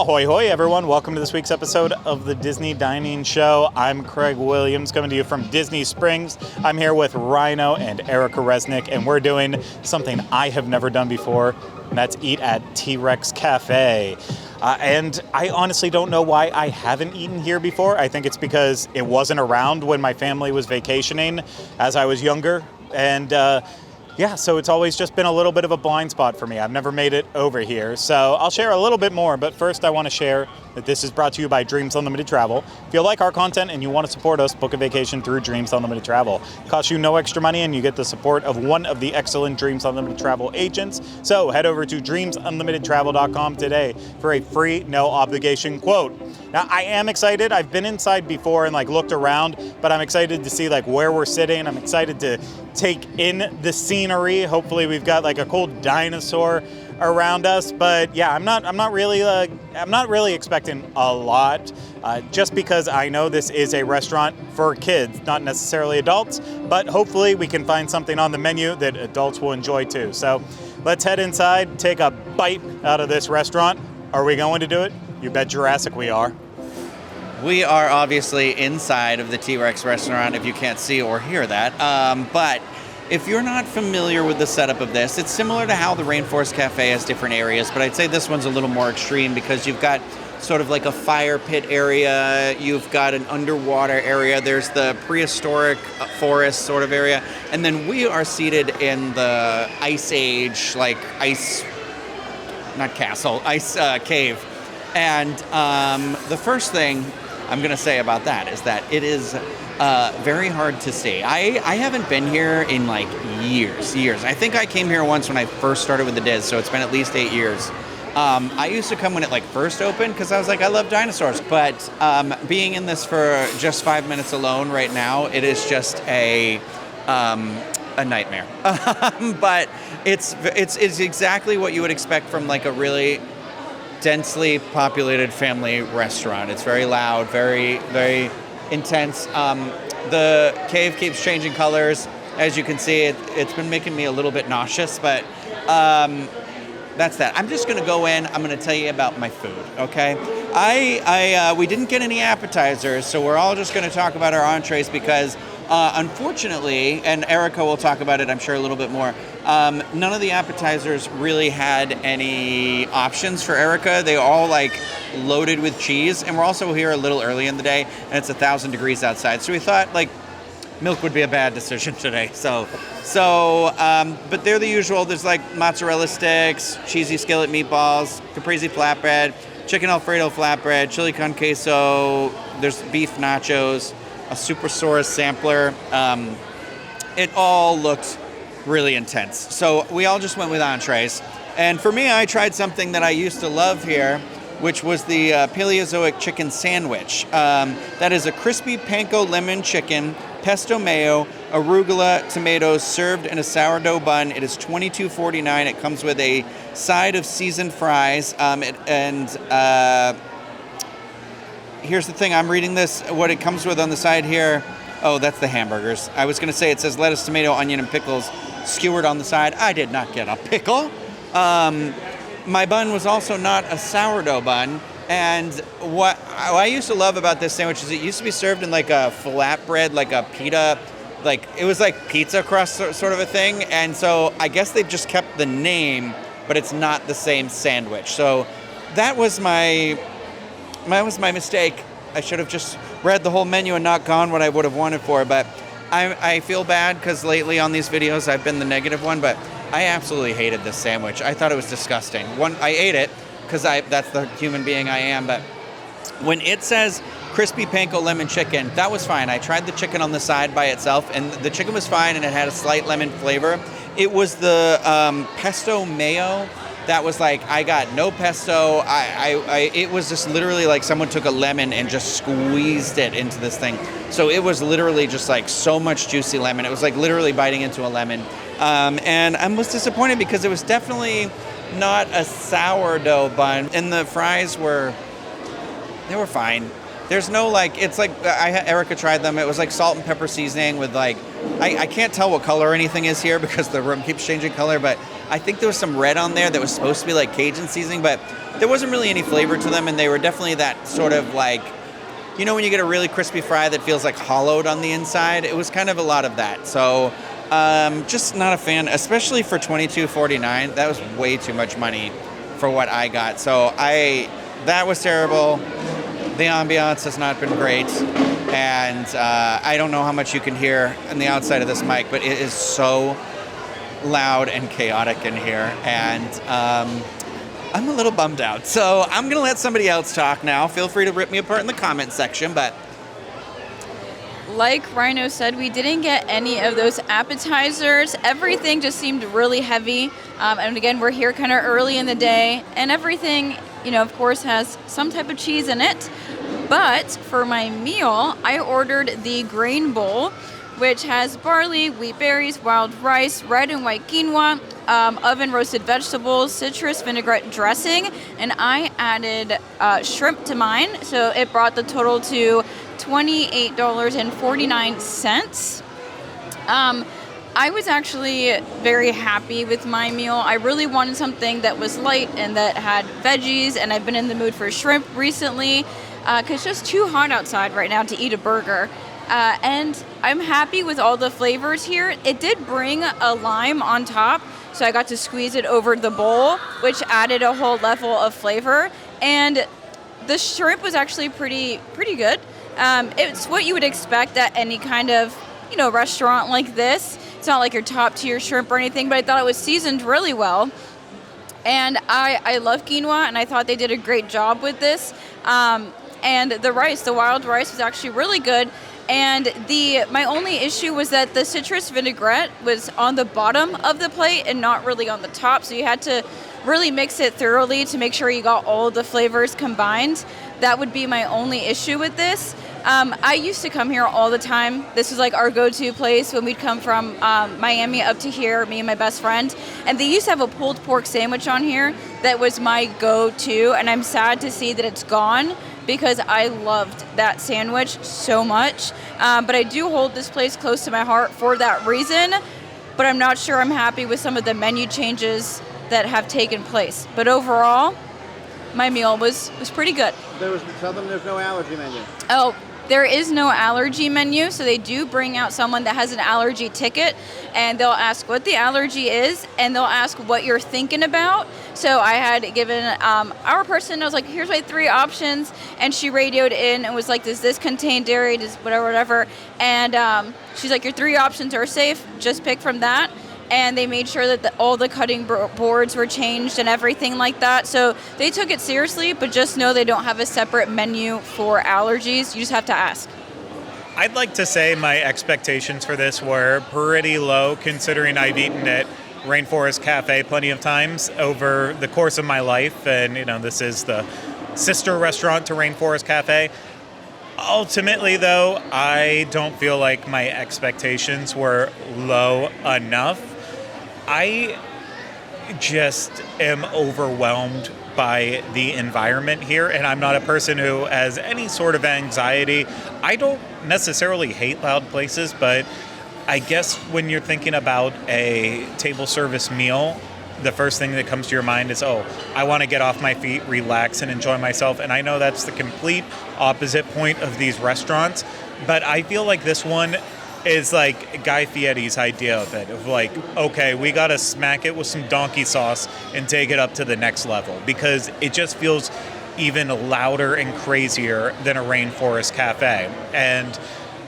Ahoy hoy everyone, welcome to this week's episode of the Disney Dining Show. I'm Craig Williams coming to you from Disney Springs. I'm here with Rhino and Erica Resnick, and we're doing something I have never done before, and that's eat at T-Rex Cafe. And I honestly don't know why I haven't eaten here before. I think it's because it wasn't around when my family was vacationing as I was younger, and so it's always just been a little bit of a blind spot for me. I've never made it over here. So I'll share a little bit more, but first I want to share that this is brought to you by Dreams Unlimited Travel. If you like our content and you want to support us, book a vacation through Dreams Unlimited Travel. It costs you no extra money and you get the support of one of the excellent Dreams Unlimited Travel agents. So head over to dreamsunlimitedtravel.com today for a free, no obligation quote. Now, I am excited. I've been inside before and looked around, but I'm excited to see where we're sitting. I'm excited to take in the scenery. Hopefully we've got a cool dinosaur around us, but yeah, I'm not really expecting a lot, just because I know this is a restaurant for kids, not necessarily adults, but hopefully we can find something on the menu that adults will enjoy too. So let's head inside, take a bite out of this restaurant. Are we going to do it? You bet Jurassic we are. We are obviously inside of the T-Rex restaurant, if you can't see or hear that. But if you're not familiar with the setup of this, it's similar to how the Rainforest Cafe has different areas, but I'd say this one's a little more extreme because you've got sort of a fire pit area, you've got an underwater area, there's the prehistoric forest sort of area, and then we are seated in the Ice Age, ice cave. And the first thing I'm going to say about that is that it is very hard to see. I haven't been here in years. I think I came here once when I first started with the DIS, so it's been at least 8 years. I used to come when it first opened because I was I love dinosaurs. But being in this for just 5 minutes alone right now, it is just a nightmare. But it's exactly what you would expect from a really densely populated family restaurant. It's very loud, very, very intense. The cave keeps changing colors. As you can see, it's been making me a little bit nauseous, but that's that. I'm just going to go in. I'm going to tell you about my food, okay? We didn't get any appetizers, so we're all just going to talk about our entrees because unfortunately, and Erica will talk about it, I'm sure, a little bit more, none of the appetizers really had any options for Erica. They all loaded with cheese, and we're also here a little early in the day, and it's 1,000 degrees outside. So we thought milk would be a bad decision today. But they're the usual. There's mozzarella sticks, cheesy skillet meatballs, caprese flatbread, chicken Alfredo flatbread, chili con queso. There's beef nachos, a Supersaurus sampler. It all looked really intense. So we all just went with entrees. And for me, I tried something that I used to love here, which was the Paleozoic chicken sandwich. That is a crispy panko lemon chicken, pesto mayo, arugula, tomatoes, served in a sourdough bun. It is $22.49. It comes with a side of seasoned fries. Here's the thing, I'm reading this, what it comes with on the side here. Oh, that's the hamburgers. I was going to say it says lettuce, tomato, onion, and pickles skewered on the side. I did not get a pickle. My bun was also not a sourdough bun. And what I used to love about this sandwich is it used to be served in a flatbread, a pita, it was pizza crust sort of a thing. And so I guess they've just kept the name, but it's not the same sandwich. So that was my mistake. I should have just read the whole menu and not gone what I would have wanted for. But I feel bad because lately on these videos I've been the negative one, but I absolutely hated this sandwich. I thought it was disgusting. I ate it because that's the human being I am. But when it says crispy panko lemon chicken, that was fine. I tried the chicken on the side by itself, and the chicken was fine, and it had a slight lemon flavor. It was the pesto mayo that was I got no pesto. It was just literally someone took a lemon and just squeezed it into this thing. So it was literally just so much juicy lemon. It was literally biting into a lemon. And I was disappointed because it was definitely not a sourdough bun. And the fries were fine. There's no like, it's like, Erica tried them. It was like salt and pepper seasoning with like, I can't tell what color anything is here because the room keeps changing color, but I think there was some red on there that was supposed to be like Cajun seasoning, but there wasn't really any flavor to them, and they were definitely that sort of like, you know when you get a really crispy fry that feels like hollowed on the inside? It was kind of a lot of that. So just not a fan, especially for $22.49. That was way too much money for what I got. So that was terrible. The ambiance has not been great, and I don't know how much you can hear on the outside of this mic, but it is so loud and chaotic in here, and I'm a little bummed out. So I'm going to let somebody else talk now. Feel free to rip me apart in the comment section, but... Like Rhino said, we didn't get any of those appetizers. Everything just seemed really heavy, and again, we're here kind of early in the day, and everything, of course, has some type of cheese in it. But for my meal, I ordered the grain bowl, which has barley, wheat berries, wild rice, red and white quinoa, oven roasted vegetables, citrus vinaigrette dressing, and I added shrimp to mine, so it brought the total to $28.49. I was actually very happy with my meal. I really wanted something that was light and that had veggies, and I've been in the mood for shrimp recently because it's just too hot outside right now to eat a burger. And I'm happy with all the flavors here. It did bring a lime on top, so I got to squeeze it over the bowl, which added a whole level of flavor. And the shrimp was actually pretty good. It's what you would expect at any kind of, restaurant like this. It's not like your top tier shrimp or anything, but I thought it was seasoned really well. And I love quinoa, and I thought they did a great job with this. And the rice, the wild rice, was actually really good. And my only issue was that the citrus vinaigrette was on the bottom of the plate and not really on the top. So you had to really mix it thoroughly to make sure you got all the flavors combined. That would be my only issue with this. I used to come here all the time. This was like our go-to place when we'd come from Miami up to here, me and my best friend. And they used to have a pulled pork sandwich on here that was my go-to. And I'm sad to see that it's gone because I loved that sandwich so much. But I do hold this place close to my heart for that reason. But I'm not sure I'm happy with some of the menu changes that have taken place. But overall, my meal was pretty good. Tell them there's no allergy menu. Oh, there is no allergy menu, so they do bring out someone that has an allergy ticket, and they'll ask what the allergy is, and they'll ask what you're thinking about. So I had given our person, I was like, here's my 3 options, and she radioed in and was like, does this contain dairy, does whatever. And she's like, your 3 options are safe, just pick from that. And they made sure that all the cutting boards were changed and everything like that. So they took it seriously, but just know they don't have a separate menu for allergies. You just have to ask. I'd like to say my expectations for this were pretty low, considering I've eaten at Rainforest Cafe plenty of times over the course of my life. And, this is the sister restaurant to Rainforest Cafe. Ultimately, though, I don't feel like my expectations were low enough. I just am overwhelmed by the environment here, and I'm not a person who has any sort of anxiety. I don't necessarily hate loud places, but I guess when you're thinking about a table service meal, the first thing that comes to your mind is, I want to get off my feet, relax, and enjoy myself. And I know that's the complete opposite point of these restaurants, but I feel like this one is like Guy Fieri's idea of it, of like, okay, we got to smack it with some donkey sauce and take it up to the next level, because it just feels even louder and crazier than a Rainforest Cafe. And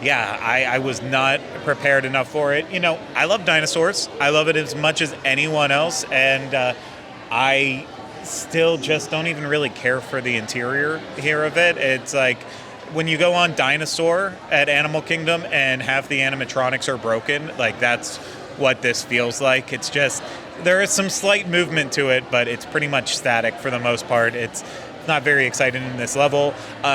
yeah, I was not prepared enough for it. I love dinosaurs. I love it as much as anyone else. And I still just don't even really care for the interior here of it. It's like when you go on Dinosaur at Animal Kingdom and half the animatronics are broken, like that's what this feels like. It's just, there is some slight movement to it, but it's pretty much static for the most part. It's not very exciting in this level.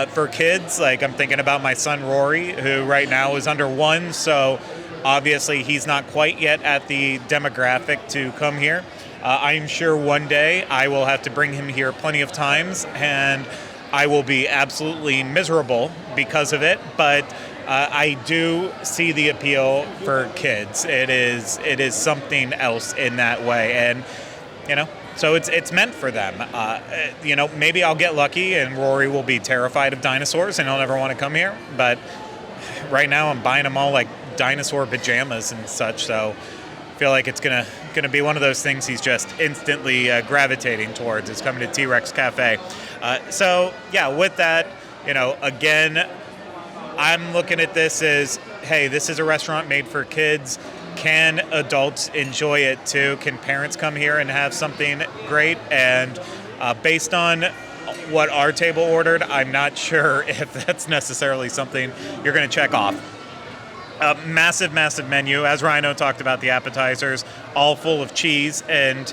For kids, like I'm thinking about my son Rory, who right now is under 1, so obviously he's not quite yet at the demographic to come here. I'm sure one day I will have to bring him here plenty of times, and I will be absolutely miserable because of it, but I do see the appeal for kids. It is something else in that way, and so it's meant for them. Maybe I'll get lucky and Rory will be terrified of dinosaurs and he'll never want to come here. But right now I'm buying them all like dinosaur pajamas and such, so I feel like it's gonna be one of those things he's just instantly gravitating towards. It's coming to T-Rex Cafe. So yeah, with that, again, I'm looking at this as, hey, this is a restaurant made for kids. Can adults enjoy it too? Can parents come here and have something great? And based on what our table ordered, I'm not sure if that's necessarily something you're going to check off. Massive menu. As Rhino talked about, the appetizers, all full of cheese. And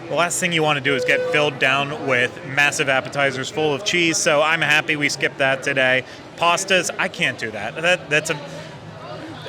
the last thing you want to do is get filled down with massive appetizers full of cheese. So I'm happy we skipped that today. Pastas, I can't do that. That's a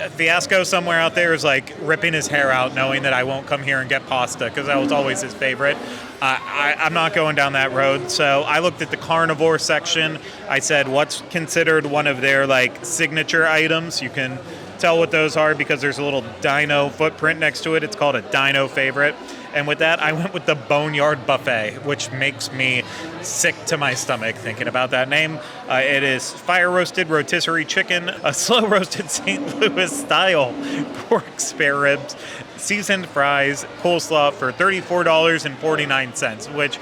Fiasco somewhere out there is like ripping his hair out knowing that I won't come here and get pasta because that was always his favorite. I'm not going down that road. So I looked at the carnivore section. I said, what's considered one of their like signature items? You can tell what those are because there's a little dino footprint next to it. It's called a dino favorite. And with that, I went with the Boneyard Buffet, which makes me sick to my stomach thinking about that name. It is fire-roasted rotisserie chicken, a slow-roasted St. Louis-style pork spare ribs, seasoned fries, coleslaw for $34.49, which,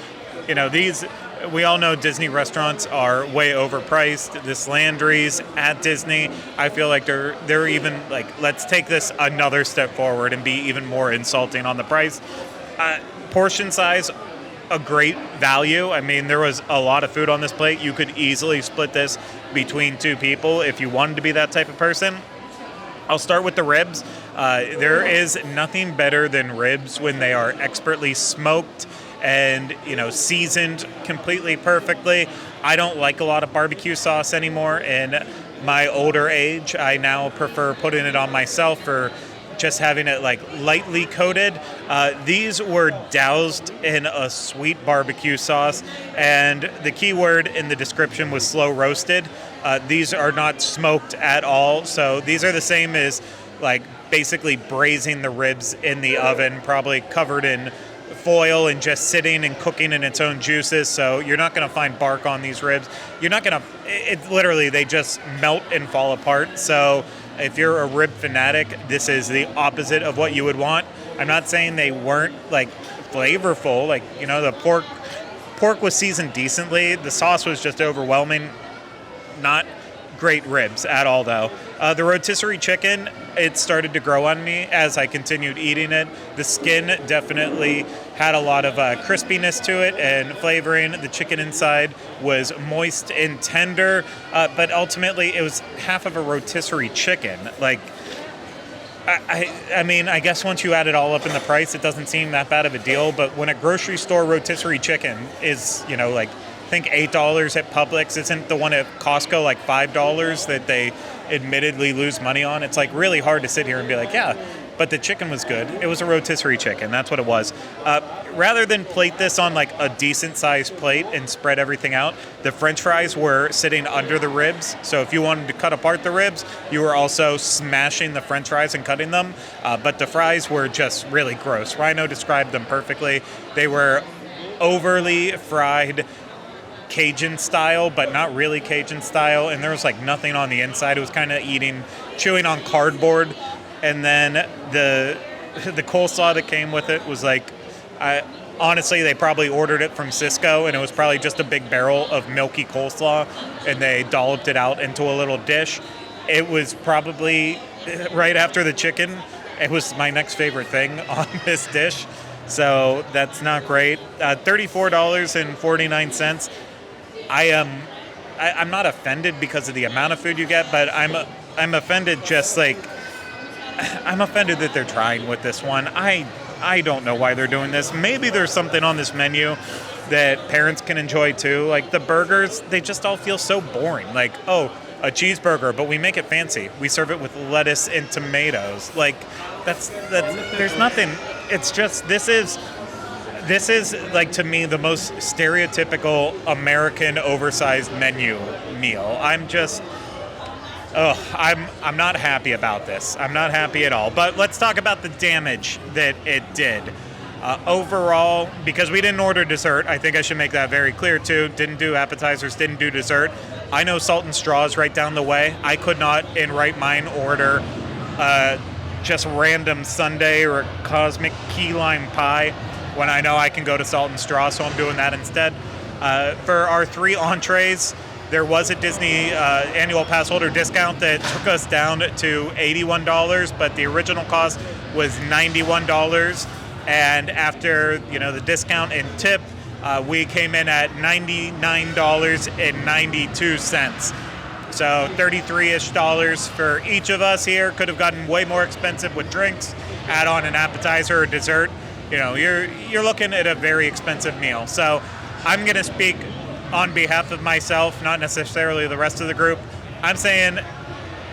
these... We all know Disney restaurants are way overpriced. This Landry's at Disney, I feel like they're even like, let's take this another step forward and be even more insulting on the price. Portion size, a great value. I mean, there was a lot of food on this plate. You could easily split this between two people if you wanted to be that type of person. I'll start with the ribs. There is nothing better than ribs when they are expertly smoked and seasoned completely perfectly. I don't like a lot of barbecue sauce anymore. In my older age, I now prefer putting it on myself or just having it like lightly coated. These were doused in a sweet barbecue sauce, and the key word in the description was slow roasted. These are not smoked at all, so these are the same as like basically braising the ribs in the oven, probably covered in foil and just sitting and cooking in its own juices. So you're not going to find bark on these ribs. You're not going to, it literally, they just melt and fall apart. So if you're a rib fanatic, this is the opposite of what you would want. I'm not saying they weren't like flavorful, like, the pork was seasoned decently. The sauce was just overwhelming. Not great ribs at all, though. The rotisserie chicken, it started to grow on me as I continued eating it. The skin definitely had a lot of crispiness to it and flavoring. The chicken inside was moist and tender, but ultimately it was half of a rotisserie chicken. Like, I mean, I guess once you add it all up in the price, it doesn't seem that bad of a deal. But when a grocery store rotisserie chicken is, like, I think $8 at Publix, isn't the one at Costco like $5 that they admittedly lose money on? It's like really hard to sit here and be like, yeah, but the chicken was good. It was a rotisserie chicken. That's what it was. Rather than plate this on like a decent sized plate and spread everything out, the French fries were sitting under the ribs. So if you wanted to cut apart the ribs, you were also smashing the French fries and cutting them. But the fries were just really gross. Rhino described them perfectly. They were overly fried Cajun style, but not really Cajun style, and there was like nothing on the inside. It was kind of chewing on cardboard. And then the coleslaw that came with it was like, honestly, they probably ordered it from Cisco, and it was probably just a big barrel of milky coleslaw, and they dolloped it out into a little dish. It was probably right after the chicken. It was my next favorite thing on this dish, so that's not great. $34.49. I'm not offended because of the amount of food you get, but I'm offended just like, I'm offended that they're trying with this one. I don't know why they're doing this. Maybe there's something on this menu that parents can enjoy too. Like the burgers, they just all feel so boring. Like, oh, a cheeseburger, but we make it fancy. We serve it with lettuce and tomatoes. Like that's there's nothing. It's just, this is This is, like, to me, the most stereotypical American oversized menu meal. I'm not happy about this. I'm not happy at all. But let's talk about the damage that it did. Overall, because we didn't order dessert, I think I should make that very clear too. Didn't do appetizers, didn't do dessert. I know Salt and Straw is right down the way. I could not, in right mind, order just random sundae or a cosmic key lime pie when I know I can go to Salt and Straw, so I'm doing that instead. For our 3 entrees, there was a Disney annual pass holder discount that took us down to $81, but the original cost was $91. And after, the discount and tip, we came in at $99.92. So $33-ish for each of us here. Could have gotten way more expensive with drinks, add on an appetizer or dessert. You're looking at a very expensive meal. So I'm going to speak on behalf of myself, not necessarily the rest of the group. I'm saying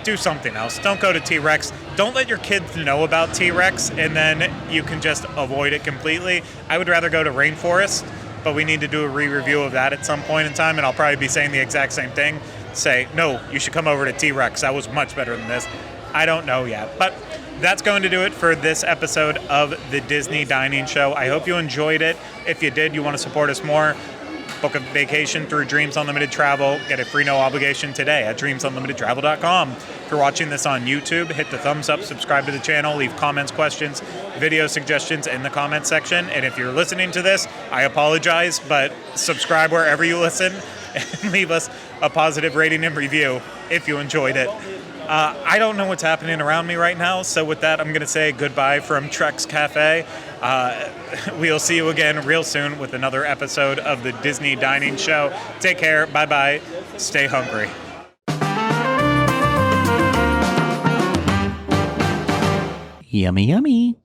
do something else. Don't go to T-Rex. Don't let your kids know about T-Rex and then you can just avoid it completely. I would rather go to Rainforest, but we need to do a re-review of that at some point in time, and I'll probably be saying the exact same thing. Say, no, you should come over to T-Rex. That was much better than this. I don't know yet. But that's going to do it for this episode of the Disney Dining Show. I hope you enjoyed it. If you did, you want to support us more, book a vacation through Dreams Unlimited Travel. Get a free no obligation today at dreamsunlimitedtravel.com. If you're watching this on YouTube, hit the thumbs up, subscribe to the channel, leave comments, questions, video suggestions in the comments section. And if you're listening to this, I apologize, but subscribe wherever you listen and leave us a positive rating and review if you enjoyed it. I don't know what's happening around me right now, so with that, I'm going to say goodbye from Trexs Cafe. We'll see you again real soon with another episode of the Disney Dining Show. Take care. Bye-bye. Stay hungry. Yummy, yummy.